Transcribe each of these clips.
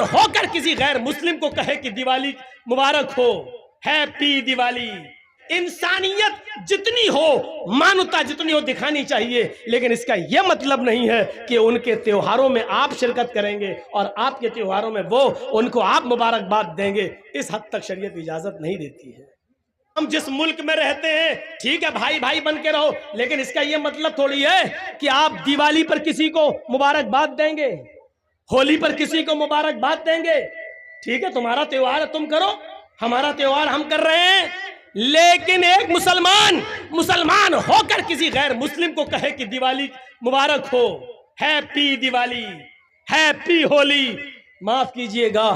होकर किसी गैर मुस्लिम को कहे कि दिवाली मुबारक हो, हैप्पी दिवाली। इंसानियत जितनी हो, मानवता जितनी हो दिखानी चाहिए, लेकिन इसका यह मतलब नहीं है कि उनके त्योहारों में आप शिरकत करेंगे और आपके त्योहारों में वो उनको आप मुबारकबाद देंगे। इस हद तक शरीयत इजाजत नहीं देती है। हम जिस मुल्क में रहते हैं, ठीक है, भाई भाई बन के रहो, लेकिन इसका यह मतलब थोड़ी है कि आप दिवाली पर किसी को मुबारकबाद देंगे, होली पर किसी को मुबारकबाद देंगे। ठीक है, तुम्हारा त्योहार है, तुम करो, हमारा त्योहार हम कर रहे हैं। लेकिन एक मुसलमान होकर किसी गैर मुस्लिम को कहे कि दिवाली मुबारक हो, हैप्पी दिवाली, हैप्पी होली, माफ कीजिएगा,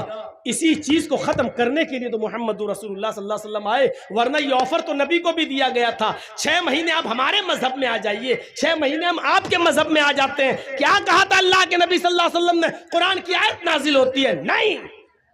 इसी चीज को खत्म करने के लिए तो मोहम्मद रसूलुल्लाह सल्लल्लाहु अलैहि वसल्लम आए, वरना ये ऑफर तो नबी को भी दिया गया था। 6 महीने आप हमारे मजहब में आ जाइए, 6 महीने हम आपके मजहब में आ जाते हैं। क्या कहा था अल्लाह के नबी सल्लल्लाहु अलैहि वसल्लम ने? कुरान की आयत नाजिल होती है, नहीं,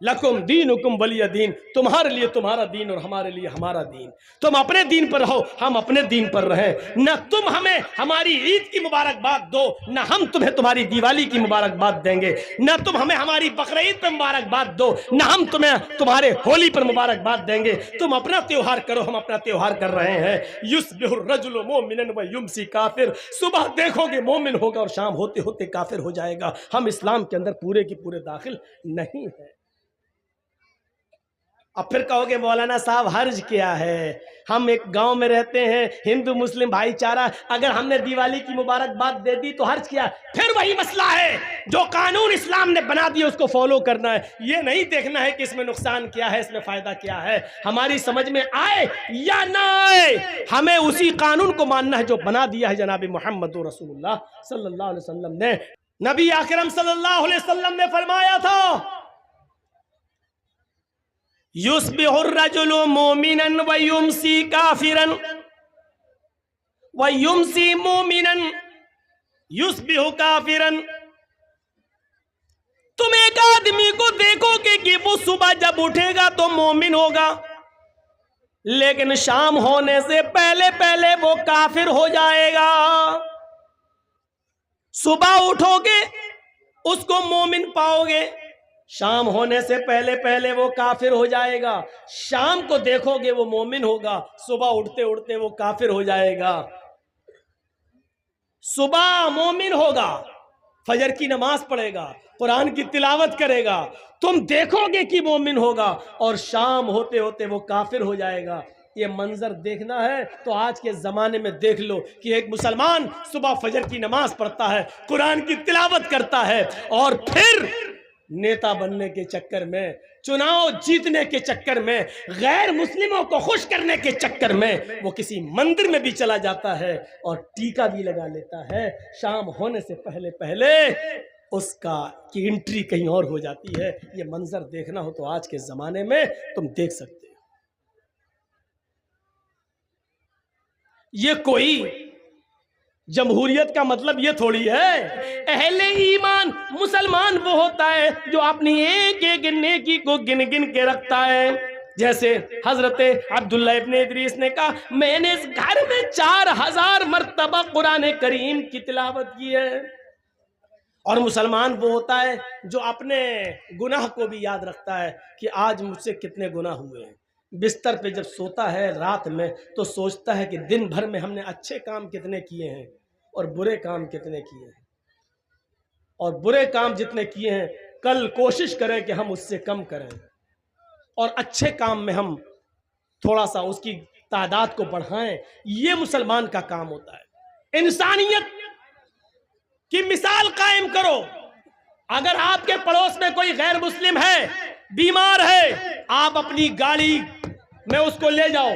लकुम दीनुकुम वलिय दीन, तुम्हारे लिए तुम्हारा दीन और हमारे लिए हमारा दीन। तुम अपने दीन पर रहो, हम अपने दीन पर रहें। न तुम हमें हमारी ईद की मुबारकबाद दो, न हम तुम्हें तुम्हारी दिवाली की मुबारकबाद देंगे। न तुम हमें हमारी बकरीद पर मुबारकबाद दो, न हम तुम्हें तुम्हारे होली पर मुबारकबाद देंगे। तुम अपना त्योहार करो, हम अपना त्योहार कर रहे हैं। युस्बिहुर रजुलु मोमिनन व युमसी काफिर, सुबह देखोगे मोमिन होगा और शाम होते होते काफिर हो जाएगा। हम इस्लाम के अंदर पूरे की पूरे दाखिल नहीं है। अब फिर कहोगे मौलाना साहब हर्ज क्या है? हम एक गांव में रहते हैं, हिंदू मुस्लिम भाईचारा, अगर हमने दिवाली की मुबारकबाद दे दी तो हर्ज क्या? फिर वही मसला है, जो कानून इस्लाम ने बना दिया उसको फॉलो करना है। ये नहीं देखना है कि इसमें नुकसान क्या है, इसमें फायदा क्या है। हमारी समझ में आए या ना आए, हमें उसी कानून को मानना है जो बना दिया है जनाब मोहम्मद रसूलुल्लाह सल्लल्लाहु अलैहि वसल्लम ने। नबी अकरम सल्लल्लाहु अलैहि वसल्लम ने फरमाया था, युस्बिहुर रजुलु मोमिनन व युमसी काफिरन व युमसी मोमिनन युस्बिहु काफिरन। तुम एक आदमी को देखोगे कि वो सुबह जब उठेगा तो मोमिन होगा, लेकिन शाम होने से पहले पहले वो काफिर हो जाएगा। सुबह उठोगे उसको मोमिन पाओगे, शाम होने से पहले पहले वो काफिर हो जाएगा। शाम को देखोगे वो मोमिन होगा, सुबह उठते उठते वो काफिर हो जाएगा। सुबह मोमिन होगा, फजर की नमाज पढ़ेगा, कुरान की तिलावत करेगा, तुम देखोगे कि मोमिन होगा, और शाम होते होते वो काफिर हो जाएगा। ये मंजर देखना है तो आज के ज़माने में देख लो कि एक मुसलमान सुबह फजर की नमाज पढ़ता है, कुरान की तिलावत करता है, और फिर नेता बनने के चक्कर में, चुनाव जीतने के चक्कर में, गैर मुस्लिमों को खुश करने के चक्कर में वो किसी मंदिर में भी चला जाता है और टीका भी लगा लेता है। शाम होने से पहले पहले उसका की एंट्री कहीं और हो जाती है। ये मंजर देखना हो तो आज के ज़माने में तुम देख सकते हो। ये कोई जमहूरियत का मतलब ये थोड़ी है। अहले ईमान मुसलमान वो होता है जो अपनी एक एक नेकी को गिन गिन के रखता है। जैसे हजरत अब्दुल्ला इब्ने इदरीस ने कहा, मैंने इस घर में 4000 मर्तबा कुरान करीम की तिलावत की है। और मुसलमान वो होता है जो अपने गुनाह को भी याद रखता है कि आज मुझसे कितने गुनाह हुए हैं। बिस्तर पे जब सोता है रात में तो सोचता है कि दिन भर में हमने अच्छे काम कितने किए हैं और बुरे काम कितने किए हैं, और बुरे काम जितने किए हैं कल कोशिश करें कि हम उससे कम करें, और अच्छे काम में हम थोड़ा सा उसकी तादाद को बढ़ाएं। ये मुसलमान का काम होता है। इंसानियत की मिसाल कायम करो। अगर आपके पड़ोस में कोई गैर मुस्लिम है, बीमार है, आप अपनी गाड़ी में उसको ले जाओ,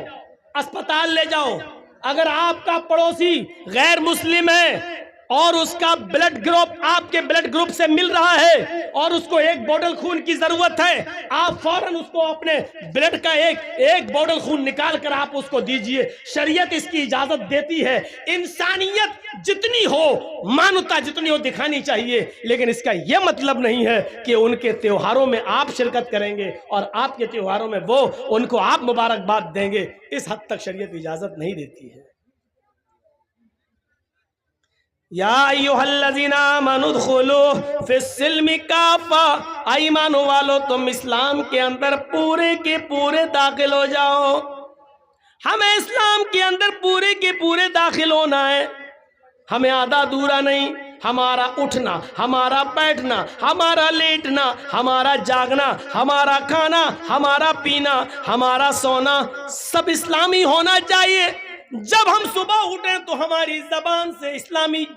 अस्पताल ले जाओ। अगर आपका पड़ोसी गैर मुस्लिम है और उसका ब्लड ग्रुप आपके ब्लड ग्रुप से मिल रहा है और उसको एक बोतल खून की जरूरत है, आप फौरन उसको अपने ब्लड का एक बोतल खून निकाल कर आप उसको दीजिए। शरीयत इसकी इजाजत देती है। इंसानियत जितनी हो, मानवता जितनी हो दिखानी चाहिए, लेकिन इसका यह मतलब नहीं है कि उनके त्योहारों में आप शिरकत करेंगे और आपके त्योहारों में वो उनको आप मुबारकबाद देंगे। इस हद तक शरीयत इजाजत नहीं देती है। या अय्युहल्लज़ीना आमनू उदखुलू फिस्सिल्मि काफ़ा, ईमान वालो तुम इस्लाम के अंदर पूरे के पूरे दाखिल हो जाओ। हमें इस्लाम के अंदर पूरे के पूरे दाखिल होना है, हमें आधा अधूरा नहीं। हमारा उठना, हमारा बैठना, हमारा लेटना, हमारा जागना, हमारा खाना, हमारा पीना, हमारा सोना सब इस्लामी होना चाहिए। जब हम सुबह उठें तो हमारी जबान से इस्लामी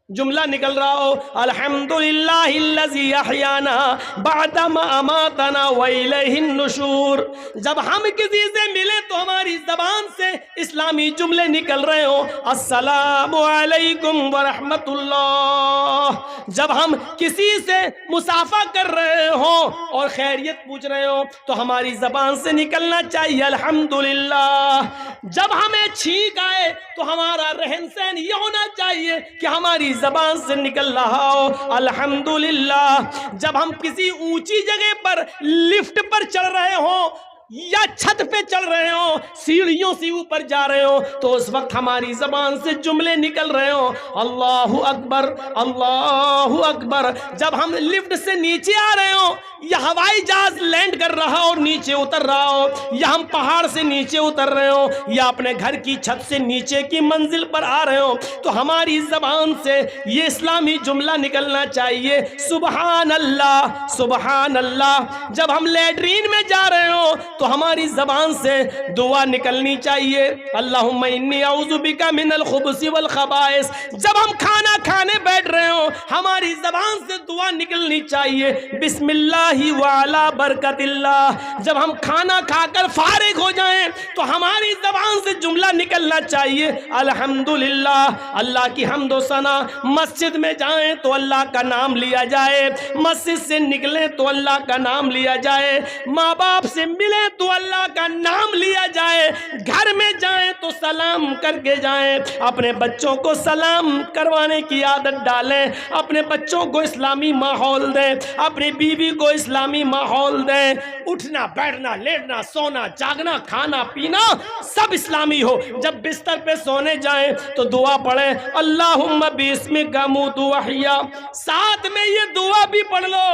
जुमला निकल रहा हो, अल्हम्दुलिल्लाहिल्लज़ी अहयाना बअदा मा अमातना व इलैहिन नुशूर। जब हम किसी से मिले तो हमारी जबान से इस्लामी जुमले निकल रहे हो, अस्सलामु अलैकुम व रहमतुल्लाह। जब हम किसी से मुसाफा कर रहे हो और खैरियत पूछ रहे हो तो हमारी जबान से निकलना चाहिए अल्हम्दुलिल्लाह। जब हमें छींक आए तो हमारा रहन सहन ये होना चाहिए कि हमारी जबान से निकल रहा हो अल्हम्दुलिल्लाह। जब हम किसी ऊंची जगह पर लिफ्ट पर चढ़ रहे हो या छत पे चढ़ रहे हो, सीढ़ियों से ऊपर जा रहे हो, तो उस वक्त हमारी जबान से जुमले निकल रहे हो, अल्लाहु अकबर, अल्लाहु अकबर। जब हम लिफ्ट से नीचे आ रहे हो या हवाई जहाज लैंड कर रहा हो और नीचे उतर रहा हो, या हम पहाड़ से नीचे उतर रहे हो, या अपने घर की छत से नीचे की मंजिल पर आ रहे हो, तो हमारी जबान से ये इस्लामी जुमला निकलना चाहिए, सुबहान अल्लाह, सुबहान अल्लाह। जब हम लैट्रीन में जा रहे हो तो हमारी जबान से दुआ निकलनी चाहिए, अल्लाहुम्मा इन्नी औज़ु बिका मिनल खुबुसी वल खबाइस। जब हम खाना खाने बैठ रहे हो हमारी जबान से दुआ निकलनी चाहिए, बिस्मिल्लाहि व अला बरकतिल्लाह। जब हम खाना खाकर फारिग हो जाएं तो हमारी जबान से जुमला निकलना चाहिए, अल्हम्दुलिल्लाह। अल्लाह की हम्द व सना। मस्जिद में जाएं तो अल्लाह का नाम लिया जाए, मस्जिद से निकलें तो अल्लाह का नाम लिया जाए, माँ बाप से मिले तो अल्लाह का नाम लिया जाए, घर में जाएं तो सलाम करके जाएं, अपने बच्चों को सलाम करवाने की आदत डालें, अपने बच्चों को इस्लामी माहौल दें, अपनी बीवी को इस्लामी माहौल दें। उठना, बैठना, लेटना, सोना, जागना, खाना पीना सब इस्लामी हो। जब बिस्तर पे सोने जाएं तो दुआ पढ़ें, अल्लाहुम्मा बिस्मिका अमूतु व अहया। साथ में ये दुआ भी पढ़ लो,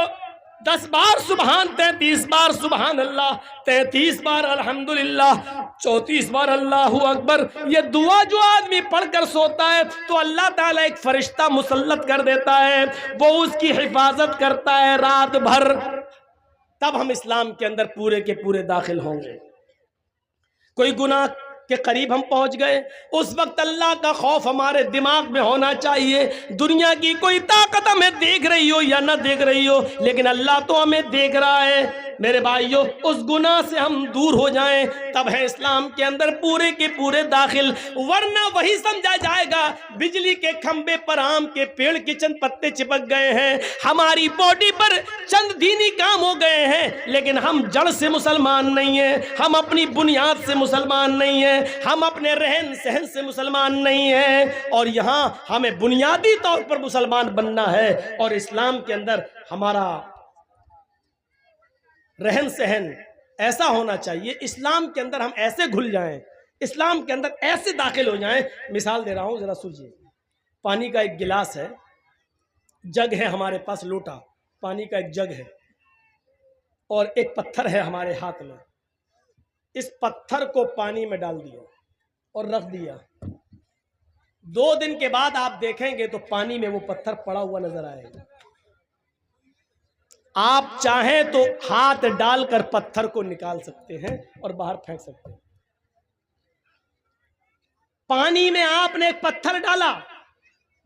10 बार सुबहान, 33 बार सुबहान अल्लाह, 33 बार अल्हम्दुलिल्लाह, 34 बार अल्लाहु अकबर। ये दुआ जो आदमी पढ़कर सोता है तो अल्लाह ताला एक फरिश्ता मुसल्लत कर देता है, वो उसकी हिफाजत करता है रात भर। तब हम इस्लाम के अंदर पूरे के पूरे दाखिल होंगे। कोई गुनाह के करीब हम पहुंच गए, उस वक्त अल्लाह का खौफ हमारे दिमाग में होना चाहिए। दुनिया की कोई ताकत हमें देख रही हो या ना देख रही हो, लेकिन अल्लाह तो हमें देख रहा है। मेरे भाइयों, उस गुनाह से हम दूर हो जाएं, तब है इस्लाम के अंदर पूरे के पूरे दाखिल। वरना वही समझा जाएगा बिजली के खंबे पर आम के पेड़ के चंद पत्ते चिपक गए हैं, हमारी बॉडी पर चंद दीनी काम हो गए हैं, लेकिन हम जड़ से मुसलमान नहीं हैं, हम अपनी बुनियाद से मुसलमान नहीं हैं, हम अपने रहन सहन से मुसलमान नहीं हैं। और यहाँ हमें बुनियादी तौर पर मुसलमान बनना है, और इस्लाम के अंदर हमारा रहन सहन ऐसा होना चाहिए, इस्लाम के अंदर हम ऐसे घुल जाएं, इस्लाम के अंदर ऐसे दाखिल हो जाएं। मिसाल दे रहा हूं, जरा सुनिए। पानी का एक गिलास है, जग है हमारे पास, लोटा, पानी का एक जग है, और एक पत्थर है हमारे हाथ में। इस पत्थर को पानी में डाल दिया और रख दिया। 2 दिन के बाद आप देखेंगे तो पानी में वो पत्थर पड़ा हुआ नजर आएगा। आप चाहें तो हाथ डालकर पत्थर को निकाल सकते हैं और बाहर फेंक सकते हैं। पानी में आपने एक पत्थर डाला,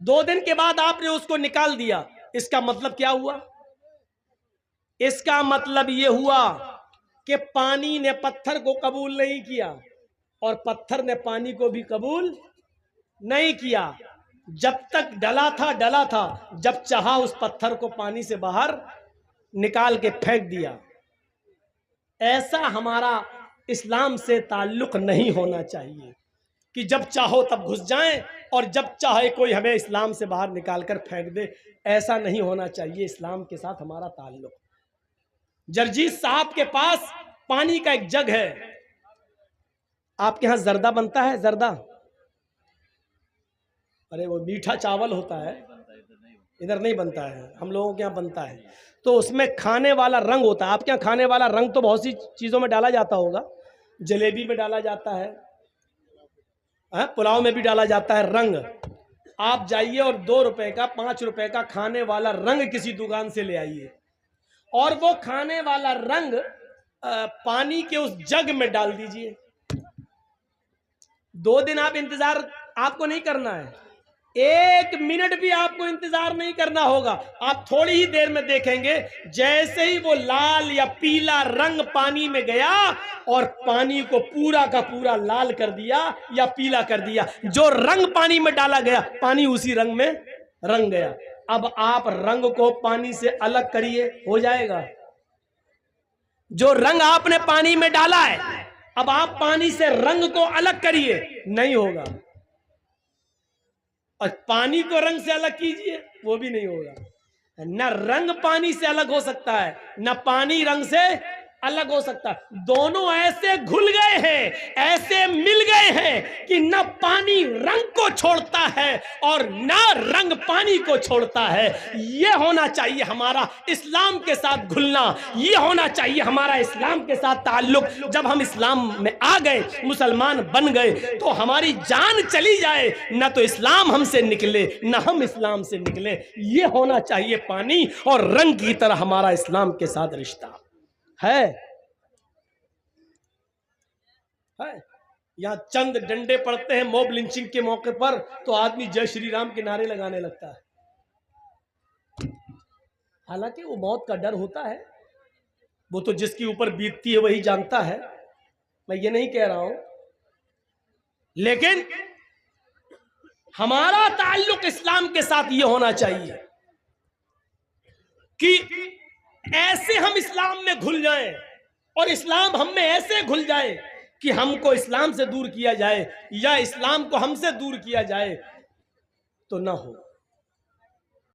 2 दिन के बाद आपने उसको निकाल दिया, इसका मतलब क्या हुआ? इसका मतलब यह हुआ कि पानी ने पत्थर को कबूल नहीं किया और पत्थर ने पानी को भी कबूल नहीं किया। जब तक डला था, जब चाहा उस पत्थर को पानी से बाहर निकाल के फेंक दिया। ऐसा हमारा इस्लाम से ताल्लुक नहीं होना चाहिए कि जब चाहो तब घुस जाएं और जब चाहे कोई हमें इस्लाम से बाहर निकाल कर फेंक दे। ऐसा नहीं होना चाहिए इस्लाम के साथ हमारा ताल्लुक। जरजीत साहब के पास पानी का एक जग है। आपके यहां जर्दा बनता है? जर्दा अरे वो मीठा चावल होता है, इधर नहीं बनता है, हम लोगों के यहाँ बनता है। तो उसमें खाने वाला रंग होता है। आपके यहाँ खाने वाला रंग तो बहुत सी चीज़ों में डाला जाता होगा, जलेबी में डाला जाता है, पुलाव में भी डाला जाता है रंग। आप जाइए और 2 रुपए का 5 रुपए का खाने वाला रंग किसी दुकान से ले आइए, और वो खाने वाला रंग पानी के उस जग में डाल दीजिए। 2 दिन आप इंतजार आपको नहीं करना है, 1 मिनट भी आपको इंतजार नहीं करना होगा। आप थोड़ी ही देर में देखेंगे जैसे ही वो लाल या पीला रंग पानी में गया और पानी को पूरा का पूरा लाल कर दिया या पीला कर दिया, जो रंग पानी में डाला गया पानी उसी रंग में रंग गया। अब आप रंग को पानी से अलग करिए, हो जाएगा? जो रंग आपने पानी में डाला है, अब आप पानी से रंग को अलग करिए, नहीं होगा। और पानी को रंग से अलग कीजिए, वो भी नहीं होगा। न रंग पानी से अलग हो सकता है, न पानी रंग से अलग हो सकता है। दोनों ऐसे घुल गए हैं, ऐसे मिल गए हैं कि न पानी रंग को छोड़ता है और न रंग पानी को छोड़ता है। ये होना चाहिए हमारा इस्लाम के साथ घुलना, ये होना चाहिए हमारा इस्लाम के साथ ताल्लुक। जब हम इस्लाम में आ गए, मुसलमान बन गए, तो हमारी जान चली जाए न तो इस्लाम हमसे निकले न हम इस्लाम से निकले। ये होना चाहिए पानी और रंग की तरह हमारा इस्लाम के साथ रिश्ता है। यहां चंद डंडे पड़ते हैं मॉब लिंचिंग के मौके पर तो आदमी जय श्री राम के नारे लगाने लगता है। हालांकि वो मौत का डर होता है, वो तो जिसके ऊपर बीतती है वही जानता है, मैं ये नहीं कह रहा हूं। लेकिन हमारा ताल्लुक इस्लाम के साथ ये होना चाहिए कि ऐसे हम इस्लाम में घुल जाएं और इस्लाम हम में ऐसे घुल जाए कि हमको इस्लाम से दूर किया जाए या इस्लाम को हमसे दूर किया जाए तो ना हो।